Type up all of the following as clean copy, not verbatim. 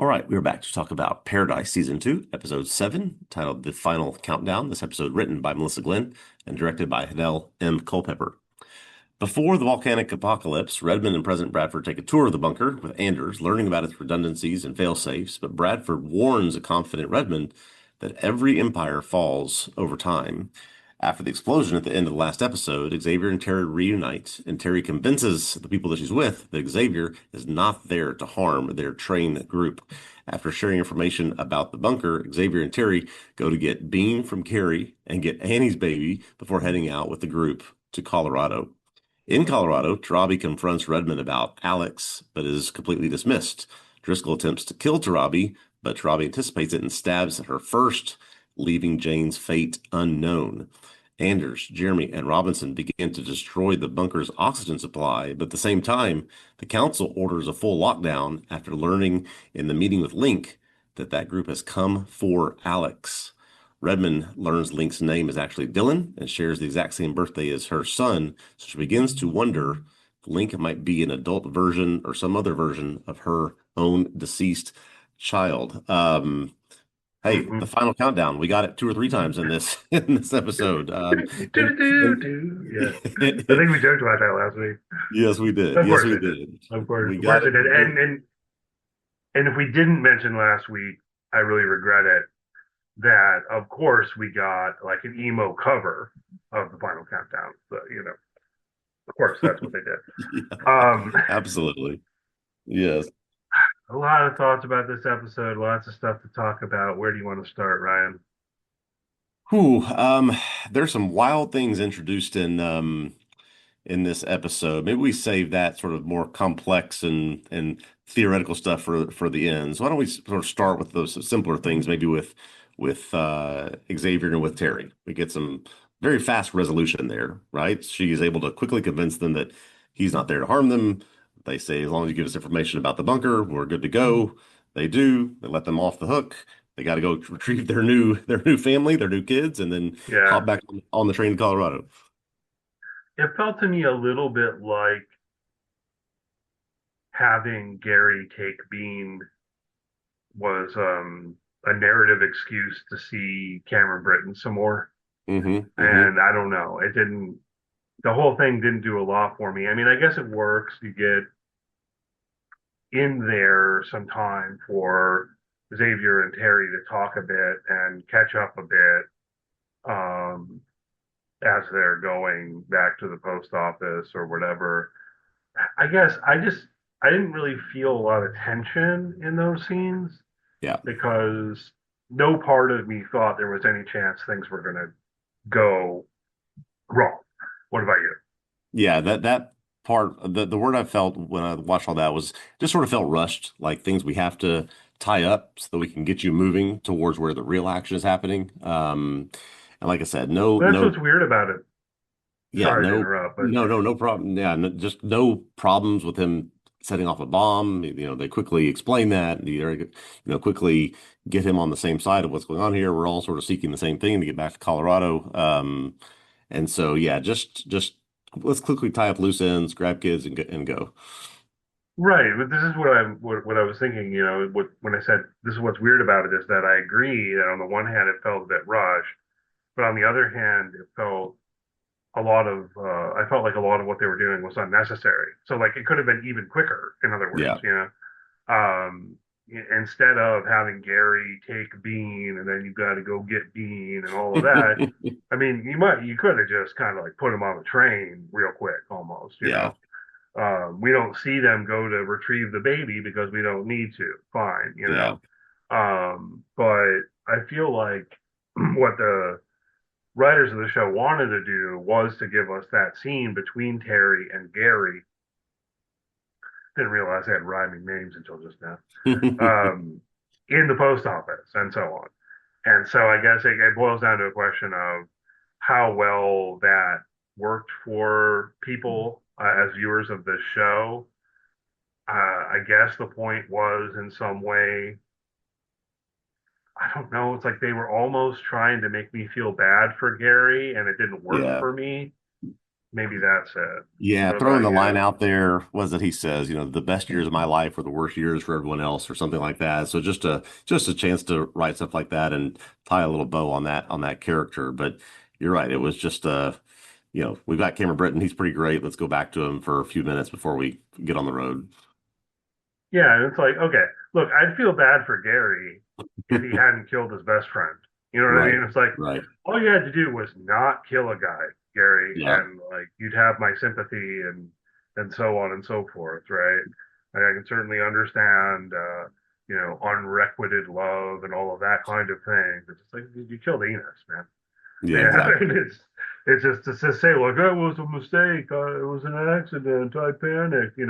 All right, we're back to talk about Paradise Season 2, Episode 7, titled The Final Countdown. This episode written by Melissa Glenn and directed by Hidel M. Culpepper. Before the volcanic apocalypse, Redmond and President Bradford take a tour of the bunker with Anders, learning about its redundancies and fail-safes, but Bradford warns a confident Redmond that every empire falls over time. After the explosion at the end of the last episode, Xavier and Terry reunite, and Terry convinces the people that she's with that Xavier is not there to harm their trained group. After sharing information about the bunker, Xavier and Terry go to get Bean from Carrie and get Annie's baby before heading out with the group to Colorado. In Colorado, Tarabi confronts Redmond about Alex, but is completely dismissed. Driscoll attempts to kill Tarabi, but Tarabi anticipates it and stabs at her first, leaving Jane's fate unknown. Anders, Jeremy, and Robinson begin to destroy the bunker's oxygen supply, but at the same time, the council orders a full lockdown after learning in the meeting with Link that that group has come for Alex. Redmond learns Link's name is actually Dylan and shares the exact same birthday as her son, so she begins to wonder if Link might be an adult version or some other version of her own deceased child. Hey, Hmm. the final countdown. We got it two or three times in this in this episode. Do, do, do. Yeah. I think we joked about that last week. Yes, we did. Of Yes, course we it did. did. Of course, We of got course it it. did. And if we didn't mention last week, I really regret it. That of course we got like an emo cover of the final countdown. But of course that's what they did. Yeah, Um, absolutely. Yes. a lot of thoughts about this episode. Lots of stuff to talk about. Where do you want to start, Ryan? Whew, there's some wild things introduced in this episode. Maybe we save that sort of more complex and theoretical stuff for the end. So why don't we sort of start with those simpler things, maybe with Xavier and with Terry. We get some very fast resolution there, right? She is able to quickly convince them that he's not there to harm them. They say, as long as you give us information about the bunker, we're good to go. They do. They let them off the hook. They got to go retrieve their new family, their new kids, and then Yeah, hop back on the train to Colorado. it felt to me a little bit like having Gary take Bean was a narrative excuse to see Cameron Britton some more. Hmm. Hmm. And I don't know, it didn't. The whole thing didn't do a lot for me. I mean, I guess it works. You get in there some time for Xavier and Terry to talk a bit and catch up a bit um, as they're going back to the post office or whatever. I guess I didn't really feel a lot of tension in those scenes Yeah. because no part of me thought there was any chance things were going to go wrong. What about you? Yeah, that part, the word I felt when I watched all that was just sort of felt rushed, like things we have to tie up so that we can get you moving towards where the real action is happening. And like I said, That's what's weird about it. yeah, Sorry to interrupt, but no problem. Yeah, no, just no problems with him setting off a bomb. You know, they quickly explain that. Quickly get him on the same side of what's going on here. We're all sort of seeking the same thing to get back to Colorado. And so, yeah, just let's quickly tie up loose ends, grab kids, and go. right. But this is what I was thinking. When I said this is what's weird about it is that I agree that on the one hand it felt a bit rushed, but on the other hand it felt I felt like a lot of what they were doing was unnecessary. So like it could have been even quicker, in other words, Yeah. um, instead of having Gary take Bean and then you got to go get Bean and all of that. I mean, you could have just kind of like put him on the train real quick, almost. Yeah. We don't see them go to retrieve the baby because we don't need to. Fine. Yeah. But I feel like what the writers of the show wanted to do was to give us that scene between Terry and Gary. Didn't realize they had rhyming names until just now. Um, in the post office and so on. And so I guess it boils down to a question of how well that worked for people as viewers of this show. I guess the point was in some way, I don't know, it's like they were almost trying to make me feel bad for Gary and it didn't work Yeah. for me. maybe that's it. Yeah, What throwing about the line you? out there was that he says, the best years of my life were the worst years for everyone else, or something like that. So just a chance to write stuff like that and tie a little bow on that character. But you're right, it was just we've got Cameron Britton, he's pretty great. Let's go back to him for a few minutes before we get on the road. Yeah, and it's like, okay, look, I'd feel bad for Gary if he hadn't killed his best friend. You know what I Right, mean? It's like right. all you had to do was not kill a guy, Gary, Yeah, and like you'd have my sympathy and so on and so forth, right? Like, I can certainly understand, unrequited love and all of that kind of thing. But it's like you killed Enos, man. yeah, Yeah, exactly. it's just to say like it was a mistake, it was an accident, I panicked.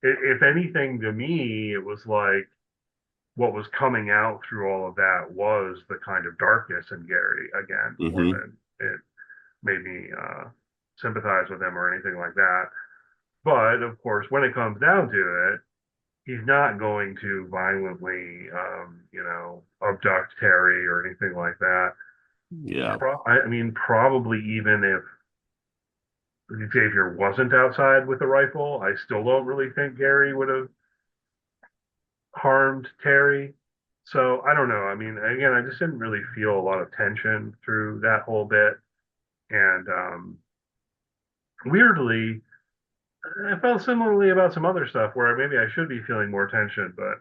If anything, to me, it was like what was coming out through all of that was the kind of darkness in Gary again, more Hmm. than it made me sympathize with him or anything like that. But of course, when it comes down to it, he's not going to violently, abduct Terry or anything like that. Yeah. I mean, probably even if Xavier wasn't outside with a rifle, I still don't really think Gary would have harmed Terry. So I don't know. I mean, again, I just didn't really feel a lot of tension through that whole bit. And weirdly, I felt similarly about some other stuff where maybe I should be feeling more tension, but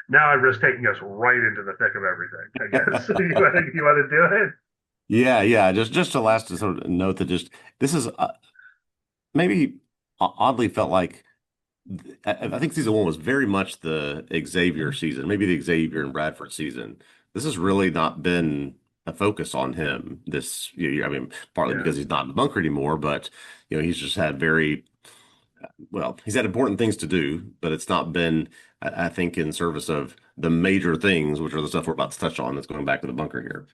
now I risk taking us right into the thick of everything, I guess. You want to do it? Yeah, yeah. Just to last to sort of note that just this is maybe oddly felt like I think season one was very much the Xavier season, maybe the Xavier and Bradford season. This has really not been a focus on him this year. I mean, partly Yeah. because he's not in the bunker anymore, but he's just had he's had important things to do, but it's not been, I think, in service of the major things, which are the stuff we're about to touch on that's going back to the bunker here.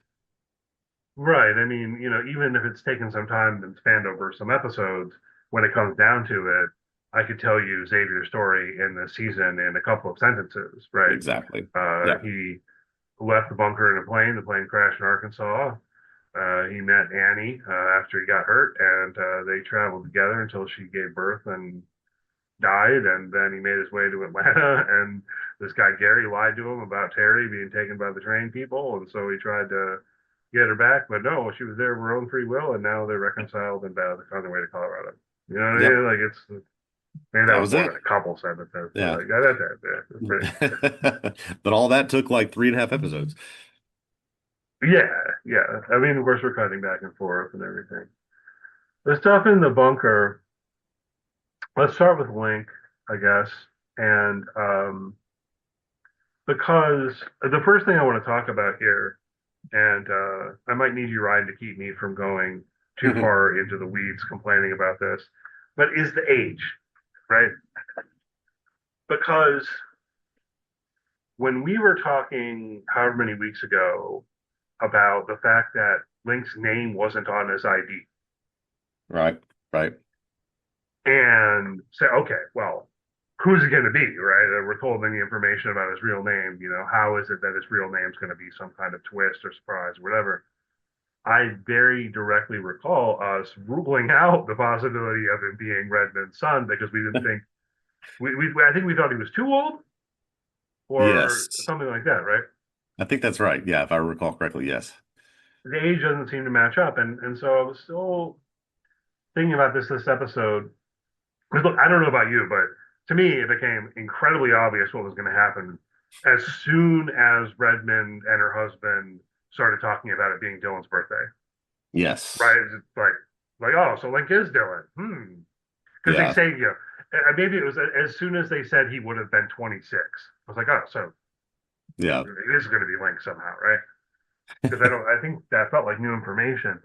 Right. I mean, even if it's taken some time and spanned over some episodes, when it comes down to it, I could tell you Xavier's story in the season in a couple of sentences, right? Exactly. Yeah. He left the bunker in a plane. The plane crashed in Arkansas. He met Annie after he got hurt, and they traveled together until she gave birth and died. And then he made his way to Atlanta, and this guy Gary lied to him about Terry being taken by the train people, and so he tried to get her back, but no, she was there of her own free will, and now they're reconciled and on their way to Colorado. You know what I Yep. mean? Like it's maybe that That was was more it. than a couple sentences, but Yeah. like that's pretty. But all that took like 3.5 episodes. Yeah, yeah. I mean, of course, we're cutting back and forth and everything. The stuff in the bunker. Let's start with Link, I guess, and because the first thing I want to talk about here, and I might need you, Ryan, to keep me from going too far into the weeds complaining about this, but is the age, right? Because when we were talking however many weeks ago about the fact that Link's name wasn't on his ID, Right. Right. and say, okay, well, who's it going to be, right? We're told any information about his real name. How is it that his real name's going to be some kind of twist or surprise or whatever? I very directly recall us ruling out the possibility of him being Redmond's son because we didn't think I think we thought he was too old or Yes. something like that, right? I think that's right. Yeah, if I recall correctly, yes. The age doesn't seem to match up, and so I was still thinking about this episode. Because look, I don't know about you, but to me, it became incredibly obvious what was going to happen as soon as Redmond and her husband started talking about it being Dylan's birthday, Yes. right? It's like oh, so Link is Dylan, because they Yeah. say maybe it was as soon as they said he would have been 26. I was like, oh, so Yeah. it is going to be Link somehow, right? Because I think that felt like new information.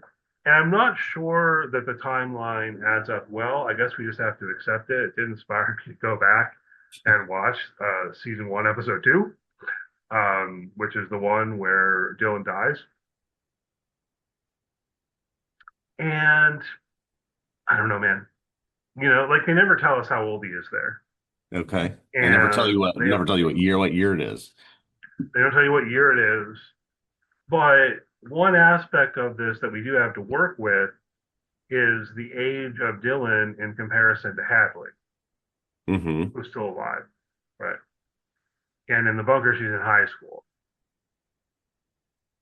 And I'm not sure that the timeline adds up well. I guess we just have to accept it. It did inspire me to go back and watch season one, episode two, which is the one where Dylan dies. And I don't know, man. Like they never tell us how old he is there, Okay. And and never tell you what year it is. they don't tell you what year it is. But one aspect of this that we do have to work with is the age of Dylan in comparison to Hadley, Hmm. who's still alive, right? And in the bunker, she's in high school.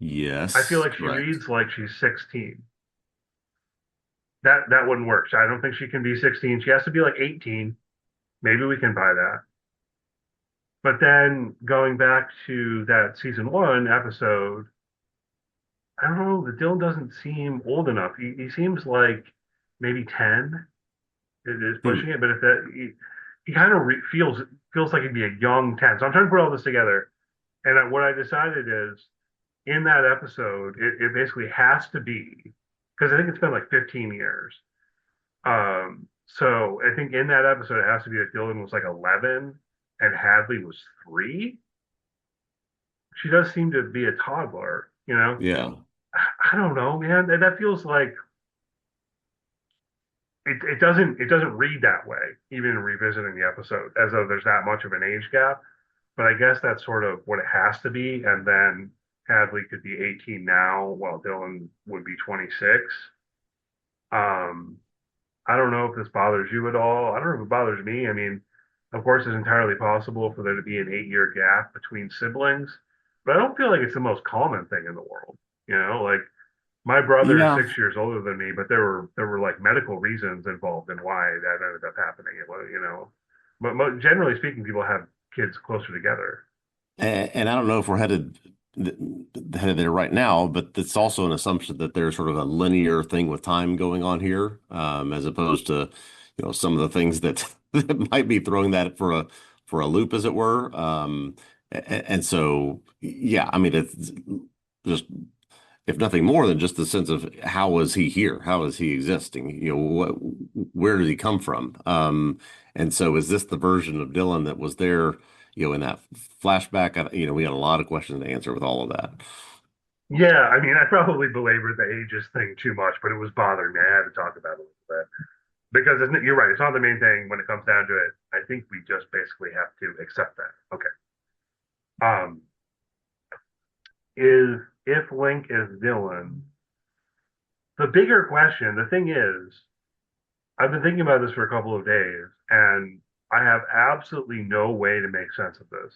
I feel Yes, like she correct. reads like she's 16. That wouldn't work. I don't think she can be 16. She has to be like 18. Maybe we can buy that. But then going back to that season one episode, I don't know, the Dylan doesn't seem old enough. He seems like maybe 10 is Hmm. pushing it, but if that he kind of feels like he'd be a young 10. So I'm trying to put all this together. And what I decided is in that episode, it basically has to be because I think it's been like 15 years. So I think in that episode, it has to be that Dylan was like 11 and Hadley was 3. She does seem to be a toddler, you know? Yeah. I don't know, man. That feels like it doesn't read that way, even in revisiting the episode, as though there's that much of an age gap. But I guess that's sort of what it has to be. And then Hadley could be 18 now, while Dylan would be 26. Um, I don't know if this bothers you at all. I don't know if it bothers me. I mean, of course, it's entirely possible for there to be an 8-year gap between siblings, but I don't feel like it's the most common thing in the world. Like my brother is Yeah. 6 years older than me, but there were like medical reasons involved in why that ended up happening. But generally speaking, people have kids closer together. And I don't know if we're headed there right now, but it's also an assumption that there's sort of a linear thing with time going on here, as opposed to, some of the things that that might be throwing that for a loop, as it were. And so, yeah, I mean, it's just if nothing more than just the sense of how is he here? How is he existing? Where did he come from? And so is this the version of Dylan that was there, in that flashback? We got a lot of questions to answer with all of that. Yeah, I mean, I probably belabored the ages thing too much, but it was bothering me. I had to talk about it a little bit because you're right. It's not the main thing when it comes down to it. I think we just basically have to accept that. Okay. Um, is if Link is Dylan, the bigger question, the thing is, I've been thinking about this for a couple of days, and I have absolutely no way to make sense of this.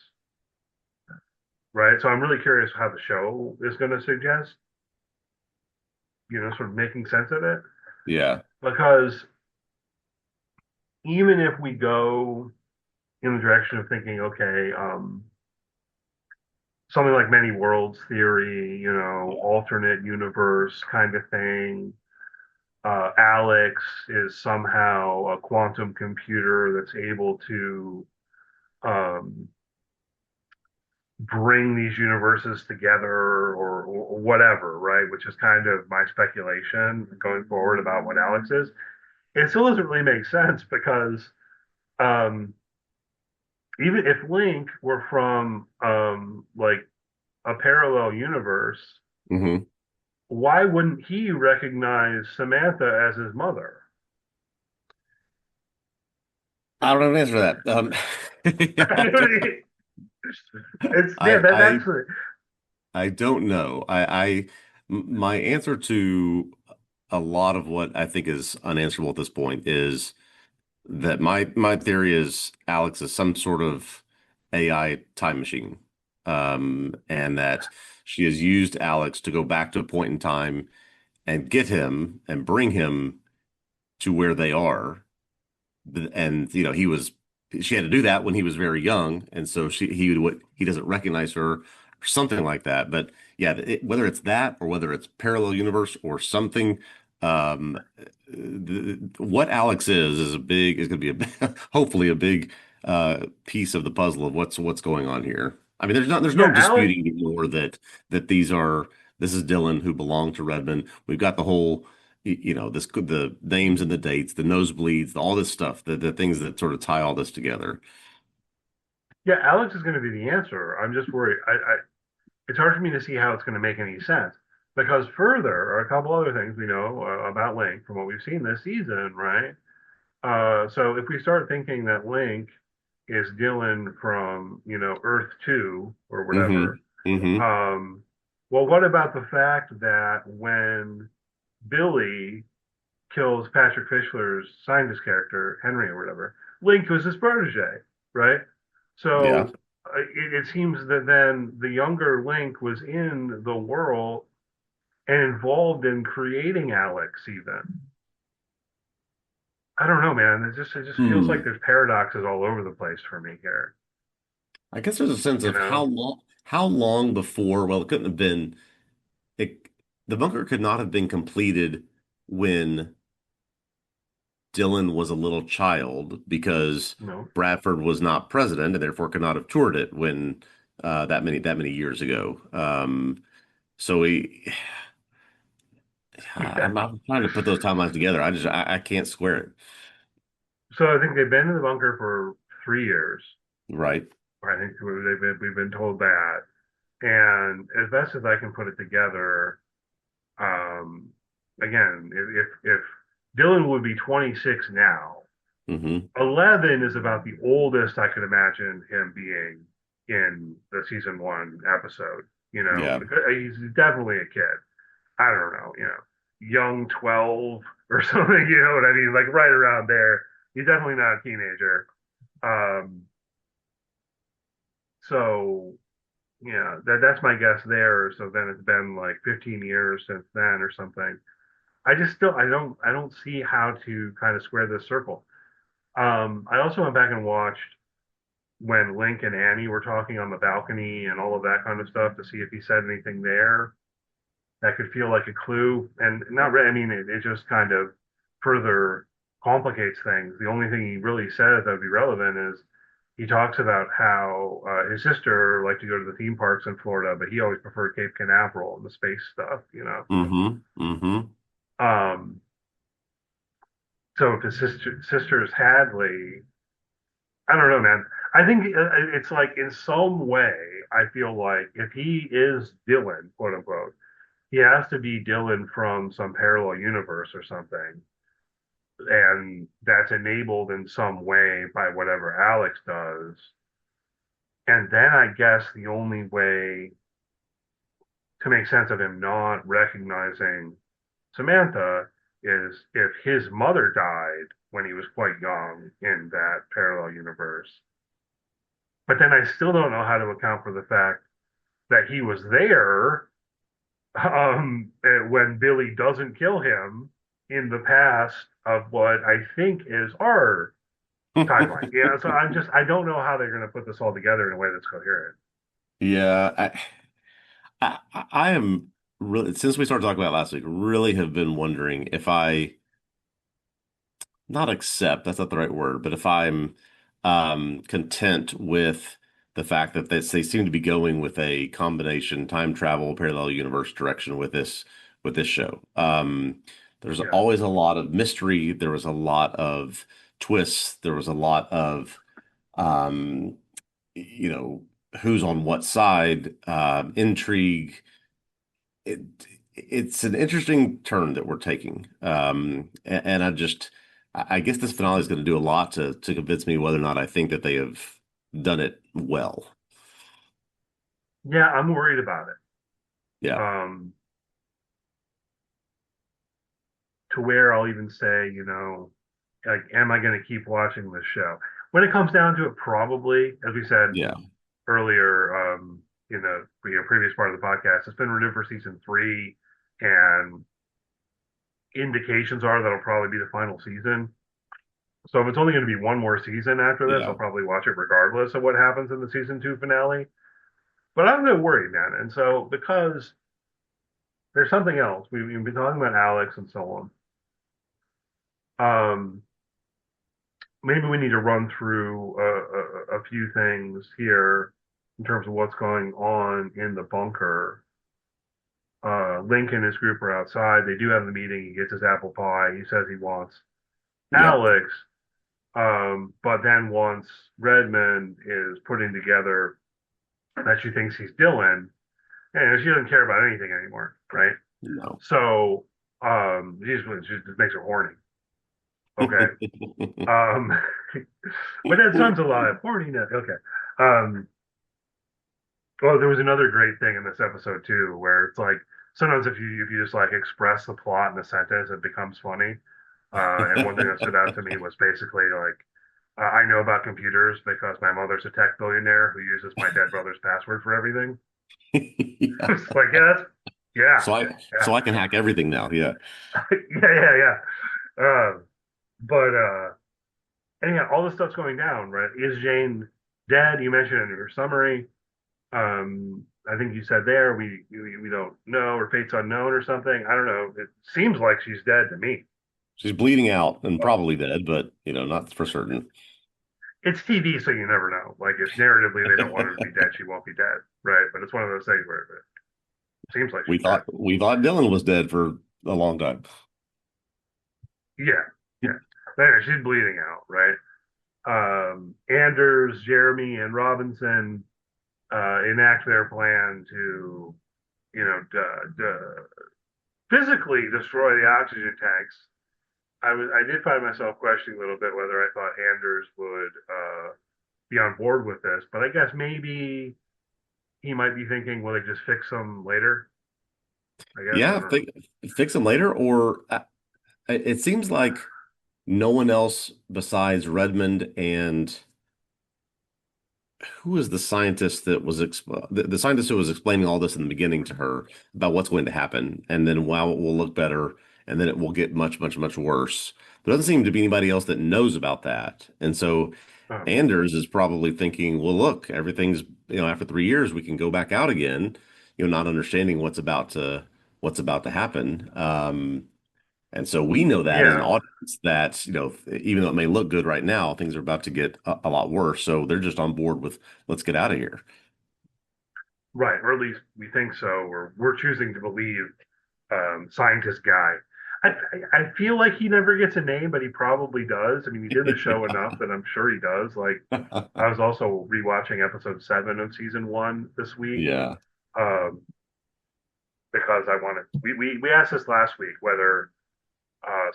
Right. So I'm really curious how the show is going to suggest, sort of making sense of it. Yeah. Because even if we go in the direction of thinking, okay, something like many worlds theory, alternate universe kind of thing. Alex is somehow a quantum computer that's able to um, bring these universes together or whatever, right? Which is kind of my speculation going forward about what Alex is. It still doesn't really make sense because um, even if Link were from like a parallel universe, Hmm. why wouldn't he recognize Samantha as his mother? I don't know the answer to that. It's yeah, I, that's I, I don't know. My answer to a lot of what I think is unanswerable at this point is that my theory is Alex is some sort of AI time machine, and that she has used Alex to go back to a point in time and get him and bring him to where they are. And she had to do that when he was very young, and so he doesn't recognize her or something like that. But yeah, whether it's that or whether it's parallel universe or something, what Alex is going to be hopefully a big piece of the puzzle of what's going on here. I mean, there's no yeah, Alex. disputing anymore that this is Dylan who belonged to Redmond. We've got the whole the names and the dates, the nosebleeds, all this stuff, the things that sort of tie all this together. Yeah, Alex is going to be the answer. I'm just worried. It's hard for me to see how it's going to make any sense because further are a couple other things we know about Link from what we've seen this season, right? So if we start thinking that Link is Dylan from, Earth 2 or Hmm. whatever, Hmm. well, what about the fact that when Billy kills Patrick Fischler's scientist character, Henry or whatever, Link was his protege, right? Yeah. So it seems that then the younger Link was in the world and involved in creating Alex even. I don't know, man. It just feels like Hmm. there's paradoxes all over the place for me here. I guess there's a sense You of know? how long before, well, it couldn't have been it the bunker could not have been completed when Dylan was a little child because No. Bradford was not president and therefore could not have toured it when that many years ago. So Yeah. I'm trying to put those timelines together. I can't square it. So I think they've been in the bunker for 3 years. Right. I think we've been told that. And as best as I can put it together, um, again, if Dylan would be 26 now, Hmm. 11 is about the oldest I could imagine him being in the season one episode. Yeah. Because he's definitely a kid. I don't know, young 12 or something, you know what I mean? Like right around there. He's definitely not a teenager. Um, so yeah, that's my guess there. So then it's been like 15 years since then or something. I don't see how to kind of square this circle. I also went back and watched when Link and Annie were talking on the balcony and all of that kind of stuff to see if he said anything there that could feel like a clue. And not really, I mean, it just kind of further complicates things. The only thing he really says that would be relevant is he talks about how his sister liked to go to the theme parks in Florida, but he always preferred Cape Canaveral and the space stuff. Hmm. Hmm. Um, so if his sister's Hadley, I don't know, man. I think it's like in some way, I feel like if he is Dylan, quote unquote, he has to be Dylan from some parallel universe or something. And that's enabled in some way by whatever Alex does. And then I guess the only way to make sense of him not recognizing Samantha is if his mother died when he was quite young in that parallel universe. But then I still don't know how to account for the fact that he was there when Billy doesn't kill him in the past of what I think is our timeline. Yeah, so I don't know how they're going to put this all together in a way that's coherent. Yeah. I am really, since we started talking about it last week, really have been wondering if I not accept, that's not the right word, but if I'm content with the fact that they seem to be going with a combination time travel parallel universe direction with this show. There's Yeah, always a lot of mystery. There was a lot of twists. There was a lot of um, you know, who's on what side, intrigue. It it's an interesting turn that we're taking. And I guess this finale is going to do a lot to convince me whether or not I think that they have done it well. yeah, I'm worried about it. Yeah. Um, to where I'll even say, like, am I going to keep watching this show? When it comes down to it, probably, as we said Yeah. earlier, in the previous part of the podcast, it's been renewed for season three, and indications are that'll probably be the final season. So if it's only going to be one more season after this, I'll Yeah. probably watch it regardless of what happens in the season two finale. But I'm a bit worried, man. And so because there's something else, we've been talking about Alex and so on. Maybe we need to run through a few things here in terms of what's going on in the bunker. Link and his group are outside. They do have the meeting. He gets his apple pie. He says he wants Yeah. Alex, but then once Redmond is putting together that she thinks he's Dylan, and she doesn't care about anything anymore, right? No. So she just makes her horny. Okay. Um, but that sounds a lot. Horniness. Okay. Um, well, there was another great thing in this episode too, where it's like sometimes if you just like express the plot in a sentence, it becomes funny. And one thing that stood out to me was basically like, I know about computers because my mother's a tech billionaire who uses my dead brother's password for everything. Yeah. It's like, yeah, yeah, So I can hack everything now. Yeah. yeah, yeah, yeah. But anyhow, all this stuff's going down, right? Is Jane dead? You mentioned in your summary. I think you said there we don't know, or fate's unknown or something. I don't know. It seems like she's dead to me. She's bleeding out and probably dead, but not for certain. It's TV, so you never know. Like if narratively they don't want her to be dead, she won't be dead, right? But it's one of those things where it seems like she's dead. We thought Dylan was dead for a long time. Yeah, yeah. But anyway, she's bleeding out, right? Anders, Jeremy, and Robinson enact their plan to, physically destroy the oxygen tanks. I did find myself questioning a little bit whether I thought Anders would be on board with this, but I guess maybe he might be thinking, will they just fix them later? I guess I Yeah, don't know. fix them later, or it seems like no one else besides Redmond and who is the scientist that was the scientist who was explaining all this in the beginning to her about what's going to happen, and then wow, it will look better, and then it will get much, much, much worse. There doesn't seem to be anybody else that knows about that, and so Um, Anders is probably thinking, well, look, everything's after 3 years we can go back out again, not understanding what's about to happen. And so we know that as an yeah, audience that, even though it may look good right now, things are about to get a lot worse. So they're just on board with let's get out of here. right, or at least we think so, or we're choosing to believe scientist guy. I feel like he never gets a name, but he probably does. I mean, he's in the show enough that I'm sure he does. Like, I was also rewatching episode 7 of season 1 this week Yeah. um, because I wanted. We asked this last week whether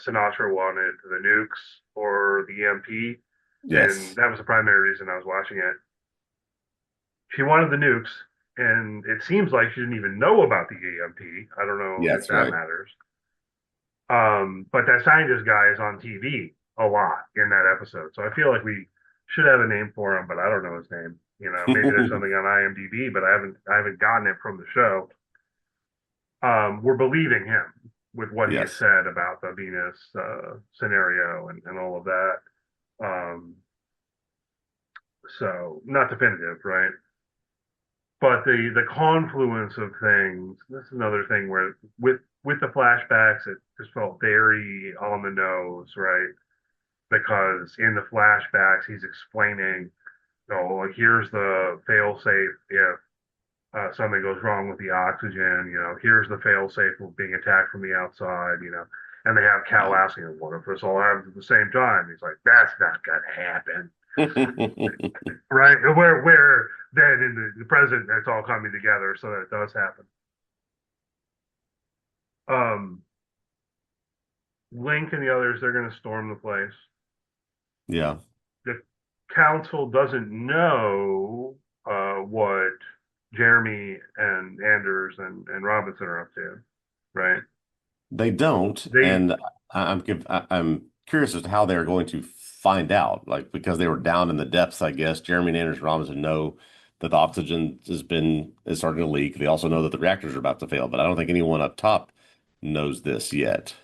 Sinatra wanted the nukes or the EMP, and Yes. that was the primary reason I was watching it. She wanted the nukes, and it seems like she didn't even know about the EMP. I don't know Yeah, if that's that right. matters. But that scientist guy is on TV a lot in that episode, so I feel like we should have a name for him, but I don't know his name. Maybe there's something on IMDb, but I haven't gotten it from the show. We're believing him with what he has Yes. said about the Venus scenario and all of that. Um, so not definitive, right? But the confluence of things. This is another thing where with the flashbacks, it just felt very on the nose, right? Because in the flashbacks, he's explaining, like here's the fail safe if something goes wrong with the oxygen. Here's the fail safe of being attacked from the outside. And they have Cal Yeah. asking, what if this all happens at the same time? He's like, that's not gonna happen, right? Where then in the present, it's all coming together so that it does happen. Um, Link and the others, they're going to storm the place. Yeah. The council doesn't know what Jeremy and Anders and Robinson are up to, right? They don't, They and I'm curious as to how they're going to find out, like because they were down in the depths, I guess. Jeremy and Anders Robinson know that the oxygen is starting to leak. They also know that the reactors are about to fail, but I don't think anyone up top knows this yet.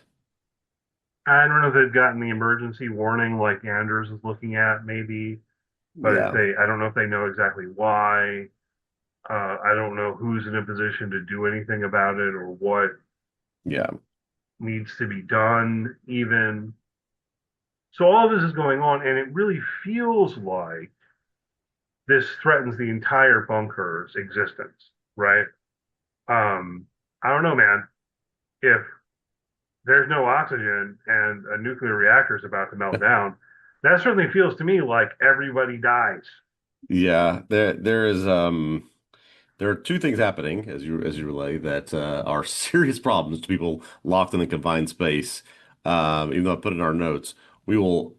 I don't know if they've gotten the emergency warning like Anders is looking at, maybe, but if Yeah, I don't know if they know exactly why. I don't know who's in a position to do anything about it or what yeah, needs to be done, even. So all this is going on, and it really feels like this threatens the entire bunker's existence, right? Um, I don't know, man. If there's no oxygen and a nuclear reactor is about to melt down, that certainly feels to me like everybody dies. yeah. There are two things happening as you relay that are serious problems to people locked in a confined space. Even though I put in our notes, we will.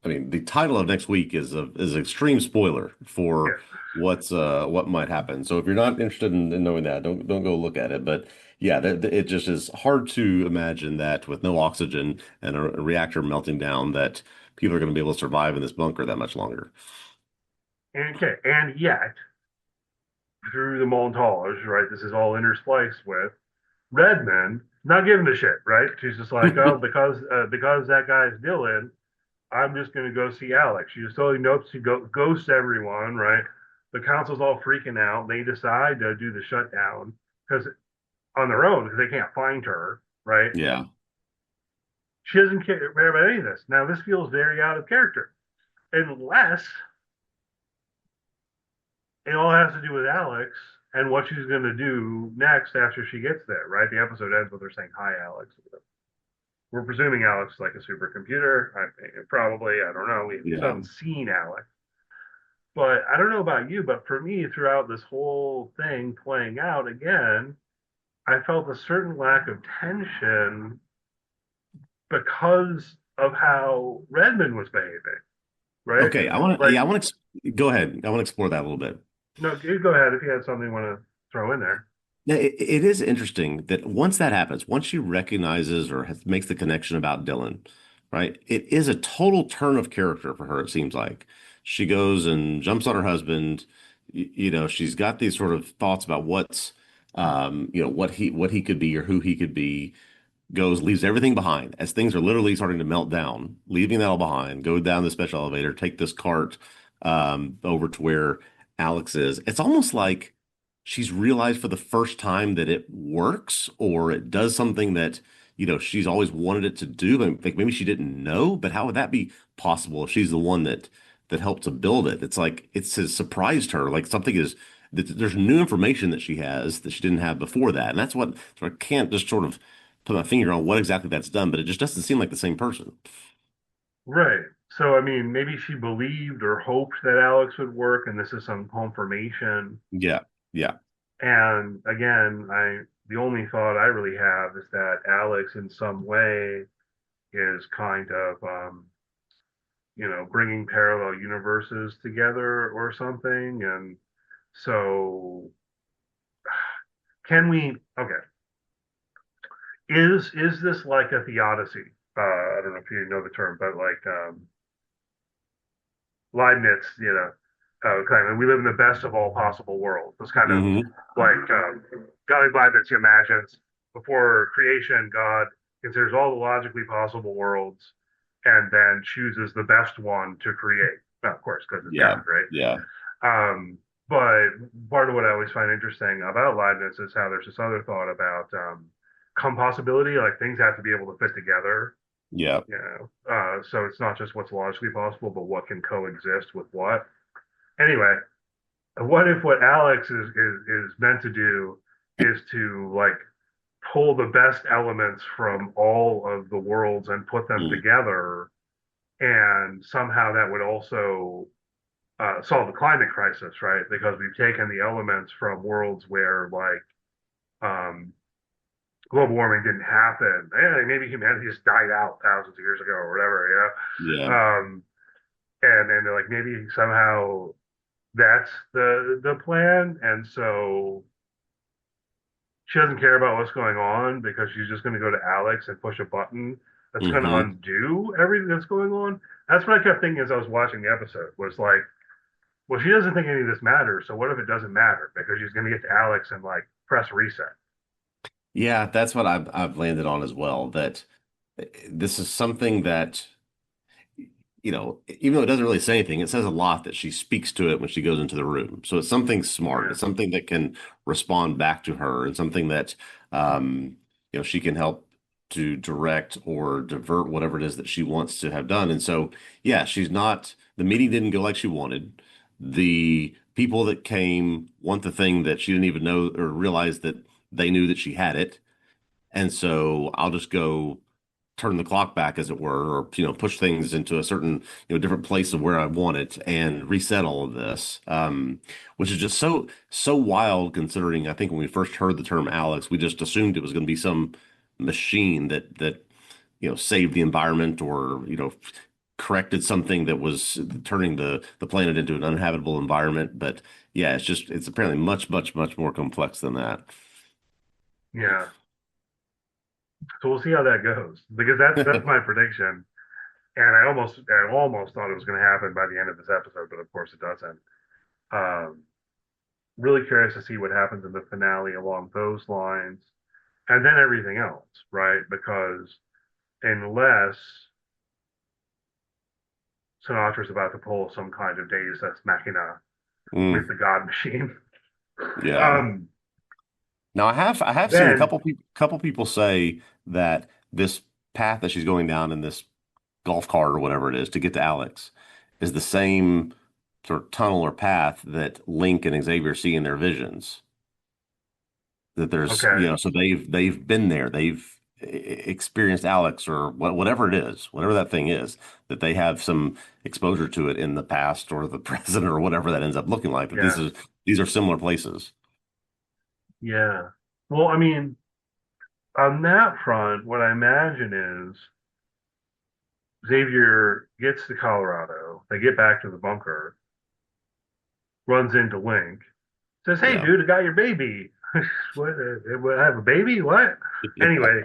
I mean, the title of next week is an extreme spoiler for Yeah. what might happen. So if you're not interested in knowing that, don't go look at it. But yeah, it just is hard to imagine that with no oxygen and a reactor melting down, that people are going to be able to survive in this bunker that much longer. And okay, and yet through the montage, right, this is all interspliced with Redmond not giving a shit, right? She's just like, oh, because that guy's Dylan, I'm just gonna go see Alex. She just totally nope. She ghosts everyone, right? The council's all freaking out. They decide to do the shutdown because on their own because they can't find her, right? Yeah. She doesn't care about any of this. Now this feels very out of character, unless it all has to do with Alex and what she's going to do next after she gets there, right? The episode ends with her saying, "Hi, Alex." We're presuming Alex is like a supercomputer. Probably, I don't know. We still Yeah. haven't seen Alex. But I don't know about you, but for me, throughout this whole thing playing out again, I felt a certain lack of tension because of how Redmond was behaving, right? Okay. I want to, Like, yeah, I want to go ahead. I want to explore that a little bit. no, you go ahead if you had something you want to throw in there. Yeah, it is interesting that once that happens, once she recognizes or makes the connection about Dylan, right? It is a total turn of character for her, it seems like. She goes and jumps on her husband. She's got these sort of thoughts about what he could be or who he could be, goes, leaves everything behind as things are literally starting to melt down, leaving that all behind, go down the special elevator, take this cart over to where Alex is. It's almost like she's realized for the first time that it works or it does something that, she's always wanted it to do. Like maybe she didn't know, but how would that be possible if she's the one that helped to build it? It's like it's has surprised her. Like something is that there's new information that she has that she didn't have before that. And that's what so I can't just sort of put my finger on what exactly that's done, but it just doesn't seem like the same person. Right. So, I mean, maybe she believed or hoped that Alex would work, and this is some confirmation. Yeah. Yeah. And again, the only thought I really have is that Alex, in some way, is kind of, bringing parallel universes together or something. And so, can we? Okay, is this like a theodicy? I don't know if you know the term, but like Leibniz, claiming we live in the best of all possible worlds. It's kind of Hmm. like God Leibniz imagines before creation, God considers all the logically possible worlds and then chooses the best one to create. Now, of course, because it's God, Yeah. right? Yeah. But part of what I always find interesting about Leibniz is how there's this other thought about compossibility, like things have to be able to fit together, Yeah. so it's not just what's logically possible, but what can coexist with what. Anyway, what if what Alex is meant to do is to like pull the best elements from all of the worlds and put them Mm. together, and somehow that would also solve the climate crisis, right? Because we've taken the elements from worlds where like um, global warming didn't happen. Maybe humanity just died out thousands of years ago or whatever, Yeah. and like maybe somehow that's the plan, and so she doesn't care about what's going on because she's just going to go to Alex and push a button that's going to Hmm. undo everything that's going on. That's what I kept thinking as I was watching the episode. Was like, well, she doesn't think any of this matters. So what if it doesn't matter because she's going to get to Alex and like press reset? Yeah, that's what I've landed on as well, that this is something that even though it doesn't really say anything, it says a lot that she speaks to it when she goes into the room. So it's something smart. Yeah. It's something that can respond back to her and something that, she can help to direct or divert whatever it is that she wants to have done. And so, yeah, the meeting didn't go like she wanted. The people that came want the thing that she didn't even know or realize that they knew that she had it. And so I'll just go turn the clock back, as it were, or push things into a certain different place of where I want it and reset all of this, which is just so wild. Considering, I think when we first heard the term Alex, we just assumed it was going to be some machine that saved the environment or corrected something that was turning the planet into an uninhabitable environment. But yeah, it's apparently much, much, much more complex than that. Yeah. So we'll see how that goes because that's my prediction. And I almost thought it was going to happen by the end of this episode, but of course it doesn't. Um, really curious to see what happens in the finale along those lines, and then everything else, right? Because unless Sinatra's about to pull some kind of Deus Ex Machina with Mm, the God Machine, yeah. um, Now I have seen a then couple people say that this path that she's going down in this golf cart or whatever it is to get to Alex is the same sort of tunnel or path that Link and Xavier see in their visions. That there's, okay, so they've been there, they've experienced Alex or whatever it is, whatever that thing is, that they have some exposure to it in the past or the present or whatever that ends up looking like. That yeah, these are similar places. yeah. Well, I mean, on that front, what I imagine is Xavier gets to Colorado, they get back to the bunker, runs into Link, says, "Hey, Yeah. dude, I got your baby." What? I have a baby? What? Anyway,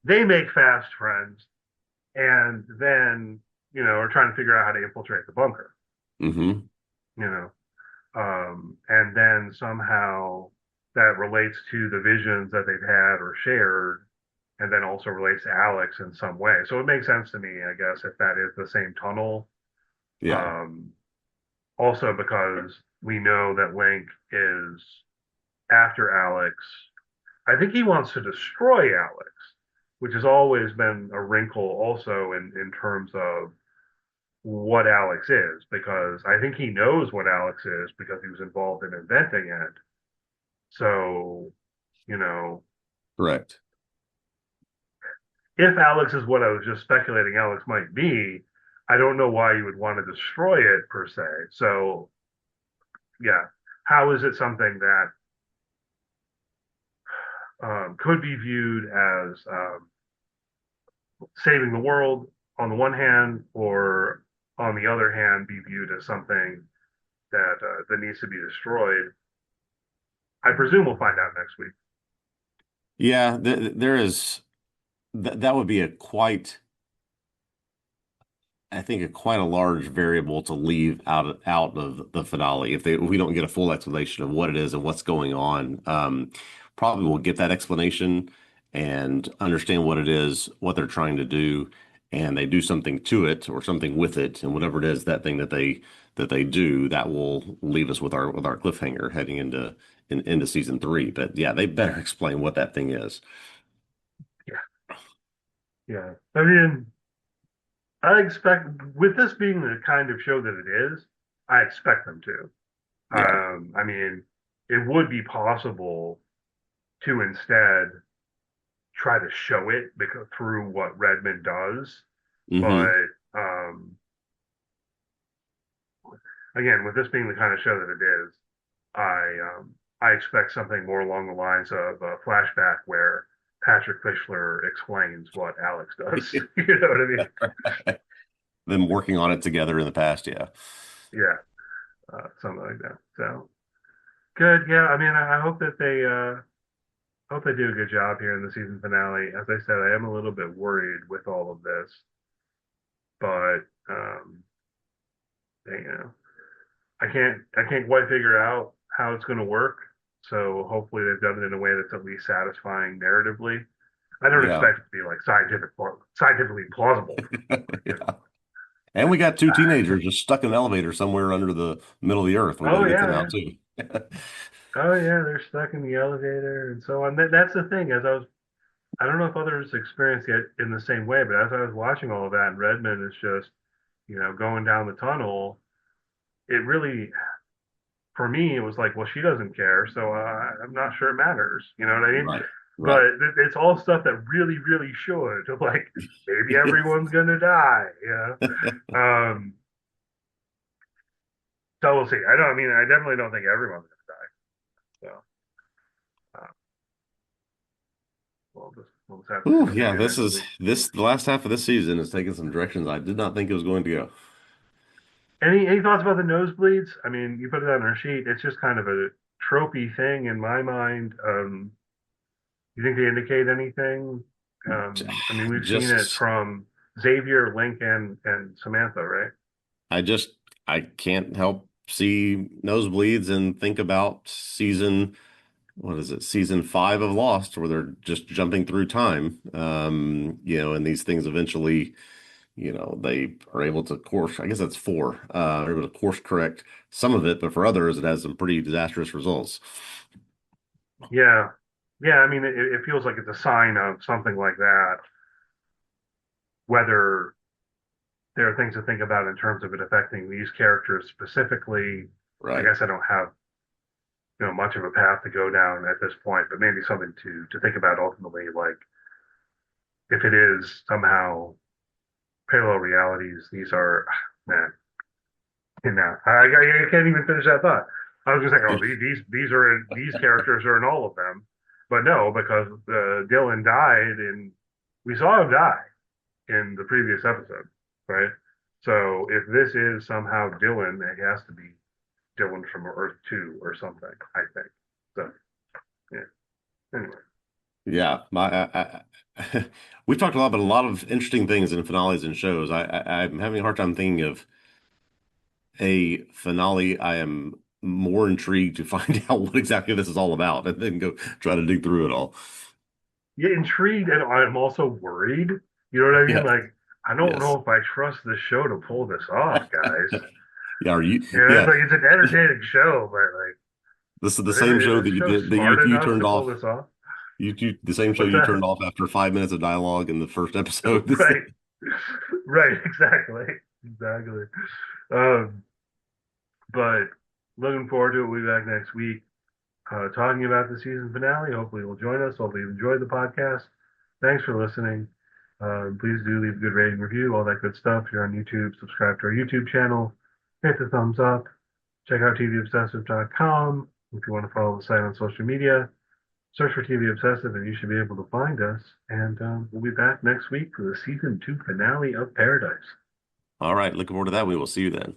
they make fast friends, and then are trying to figure out how to infiltrate the bunker. Hmm. You know, and then somehow that relates to the visions that they've had or shared, and then also relates to Alex in some way. So it makes sense to me, I guess, if that is the same tunnel. Yeah. Um, Also because we know that Link is after Alex. I think he wants to destroy Alex, which has always been a wrinkle also in terms of what Alex is, because I think he knows what Alex is because he was involved in inventing it. So, you know, Correct. if Alex is what I was just speculating Alex might be, I don't know why you would want to destroy it per se. So, yeah, how is it something that could be viewed as saving the world on the one hand, or on the other hand, be viewed as something that needs to be destroyed? I presume we'll find out next week. Yeah, there is that would be a quite I think quite a large variable to leave out of the finale if we don't get a full explanation of what it is and what's going on. Probably we'll get that explanation and understand what it is, what they're trying to do, and they do something to it or something with it, and whatever it is, that thing that they do, that will leave us with our cliffhanger heading into season three. But yeah, they better explain what that thing is. Yeah, yeah. I mean, I expect with this being the kind of show that it is, I expect them to. Yeah. I mean, it would be possible to instead try to show it because through what Redmond does, Hmm. but again, with this being the kind of show that it is, I expect something more along the lines of a flashback where Patrick Fischler explains what Alex does. You know what I mean? Them working on it together in the past, yeah. Yeah, something like that. So good. Yeah, I mean, I hope they do a good job here in the season finale. As I said, I am a little bit worried with all of this, but you know, I can't quite figure out how it's going to work. So hopefully they've done it in a way that's at least satisfying narratively. I don't Yeah. expect it to be like scientifically plausible. Yeah. And we got two teenagers just stuck in an elevator somewhere under the middle of the earth. We got Oh to get them yeah, out yeah. too. Oh yeah, they're stuck in the elevator and so on. That's the thing. I don't know if others experienced it in the same way, but as I was watching all of that, and Redmond is just, going down the tunnel. It really, for me, it was like, well, she doesn't care, so I'm not sure it matters. You know what I mean? Right. But Right. it's all stuff that really, really should. Like maybe everyone's gonna die. So we'll see. I don't. I mean, I definitely don't think everyone's gonna die. So, uh, well, we'll just have to see Ooh, what they yeah, do this next is week. this the last half of this season is taking some directions I did not think it was going to go. Any thoughts about the nosebleeds? I mean, you put it on our sheet. It's just kind of a tropey thing in my mind. You think they indicate anything? I mean, we've seen it Just from Xavier, Lincoln, and Samantha, right? I just I can't help see nosebleeds and think about season what is it, season 5 of Lost, where they're just jumping through time. And these things eventually, they are able to course, I guess that's 4, are able to course correct some of it, but for others, it has some pretty disastrous results. Yeah, yeah. I mean, it feels like it's a sign of something like that. Whether there are things to think about in terms of it affecting these characters specifically, I Right. guess I don't have much of a path to go down at this point, but maybe something to think about ultimately, like if it is somehow parallel realities, these are man, I can't even finish that thought. I was just like, oh, these are these characters are in all of them, but no, because Dylan died, and we saw him die in the previous episode, right? So if this is somehow Dylan, it has to be Dylan from Earth 2 or something, I think. So yeah. Anyway, Yeah, we've talked a lot about a lot of interesting things in finales and shows. I'm having a hard time thinking of a finale. I am more intrigued to find out what exactly this is all about and then go try to dig through it all. yeah, intrigued, and I'm also worried. You know what I mean? Yeah, Like, I don't yes. know if I trust this show to pull this off, guys. Yeah, are you? It's Yeah, like it's an entertaining show, this is the but same is show this that you show did that smart you enough turned to pull off. this off? The same show What's you turned that? off after 5 minutes of dialogue in the first episode. Right, right, exactly, exactly. Um, but looking forward to it. We'll be back next week talking about the season finale. Hopefully, you'll join us. Hopefully, you enjoyed the podcast. Thanks for listening. Please do leave a good rating, review, all that good stuff. If you're on YouTube, subscribe to our YouTube channel. Hit the thumbs up. Check out tvobsessive.com. If you want to follow the site on social media, search for TV Obsessive and you should be able to find us. And we'll be back next week for the season 2 finale of Paradise. All right, looking forward to that. We will see you then.